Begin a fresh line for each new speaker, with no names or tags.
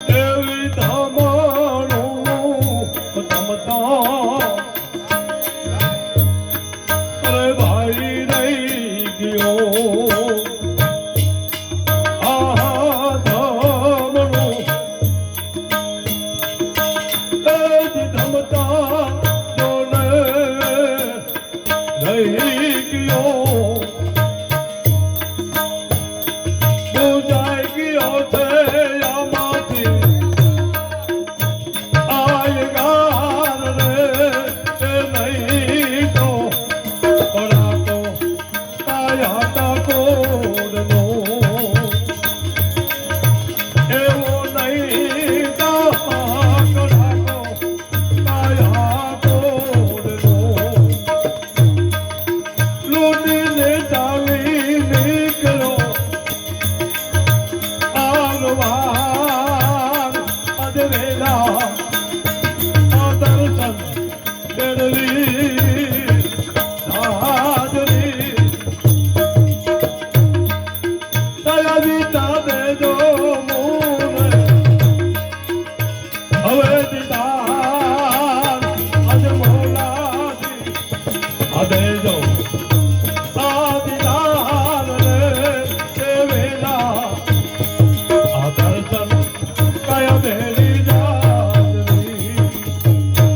એવી ધામણું તમતા અરે ભાઈ રહી ગયો આ ધામણું એવી ધમતા જોને રહી ગયો બુજાઈ ગયો છે હવે દીધા